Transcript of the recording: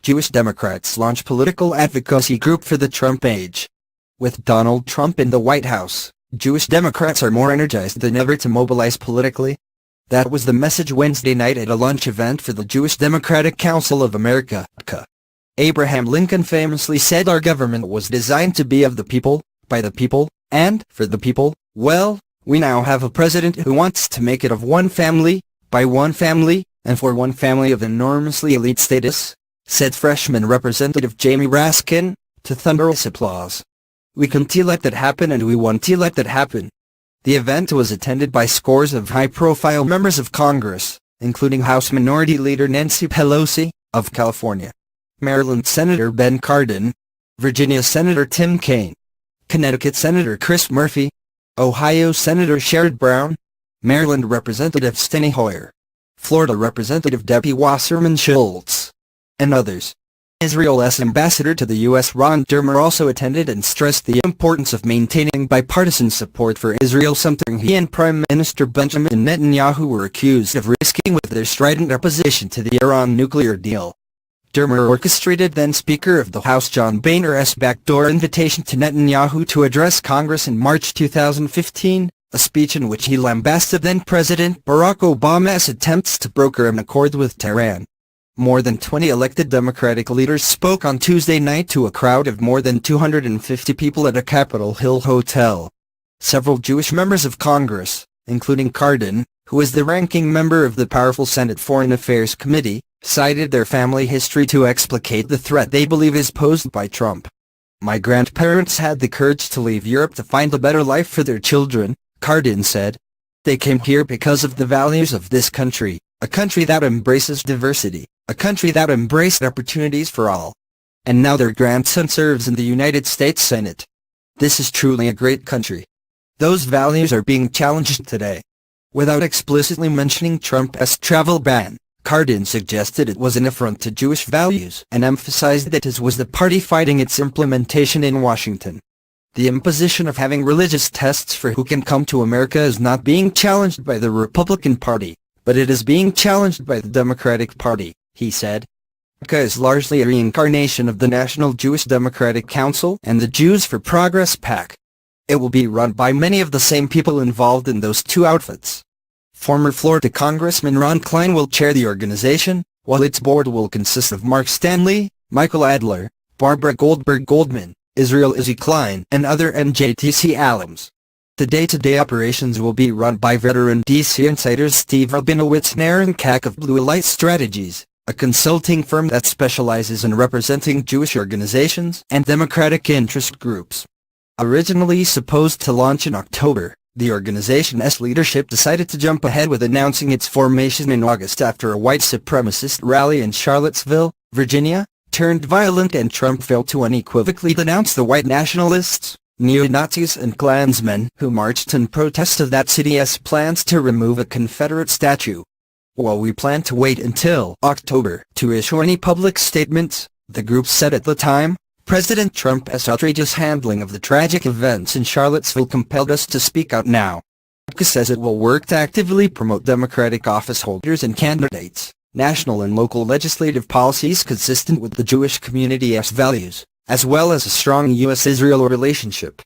Jewish Democrats launch political advocacy group for the Trump age. With Donald Trump in the White House, Jewish Democrats are more energized than ever to mobilize politically. That was the message Wednesday night at a lunch event for the Jewish Democratic Council of America. Abraham Lincoln famously said our government was designed to be of the people, by the people, and for the people. Well, we now have a president who wants to make it of one family, by one family, and for one family of enormously elite status, said freshman Representative Jamie Raskin, to thunderous applause. We can't let that happen, and we want to let that happen. The event was attended by scores of high-profile members of Congress, including House Minority Leader Nancy Pelosi, of California, Maryland Senator Ben Cardin, Virginia Senator Tim Kaine, Connecticut Senator Chris Murphy, Ohio Senator Sherrod Brown, Maryland Representative Steny Hoyer, Florida Representative Debbie Wasserman Schultz, and others. Israel's ambassador to the U.S. Ron Dermer also attended and stressed the importance of maintaining bipartisan support for Israel, something he and Prime Minister Benjamin Netanyahu were accused of risking with their strident opposition to the Iran nuclear deal. Dermer orchestrated then-Speaker of the House John Boehner's backdoor invitation to Netanyahu to address Congress in March 2015, a speech in which he lambasted then-President Barack Obama's attempts to broker an accord with Tehran. More than 20 elected Democratic leaders spoke on Tuesday night to a crowd of more than 250 people at a Capitol Hill hotel. Several Jewish members of Congress, including Cardin, who is the ranking member of the powerful Senate Foreign Affairs Committee, cited their family history to explicate the threat they believe is posed by Trump. My grandparents had the courage to leave Europe to find a better life for their children, Cardin said. They came here because of the values of this country, a country that embraces diversity, a country that embraced opportunities for all. And now their grandson serves in the United States Senate. This is truly a great country. Those values are being challenged today. Without explicitly mentioning Trump's travel ban, Cardin suggested it was an affront to Jewish values and emphasized that his was the party fighting its implementation in Washington. The imposition of having religious tests for who can come to America is not being challenged by the Republican Party, but it is being challenged by the Democratic Party, he said. America is largely a reincarnation of the National Jewish Democratic Council and the Jews for Progress PAC. It will be run by many of the same people involved in those two outfits. Former Florida Congressman Ron Klein will chair the organization, while its board will consist of Mark Stanley, Michael Adler, Barbara Goldberg-Goldman, Israel Izzy Klein, and other NJTC alums. The day-to-day operations will be run by veteran DC insiders Steve Rabinowitz and Aaron Kack of Blue Light Strategies, a consulting firm that specializes in representing Jewish organizations and democratic interest groups. Originally supposed to launch in October, the organization's leadership decided to jump ahead with announcing its formation in August after a white supremacist rally in Charlottesville, Virginia, turned violent and Trump failed to unequivocally denounce the white nationalists, neo-Nazis and Klansmen who marched in protest of that city's plans to remove a Confederate statue. While we plan to wait until October to issue any public statements, the group said at the time, President Trump's outrageous handling of the tragic events in Charlottesville compelled us to speak out now. It says it will work to actively promote Democratic office holders and candidates, national and local legislative policies consistent with the Jewish community's values, as well as a strong U.S.-Israel relationship.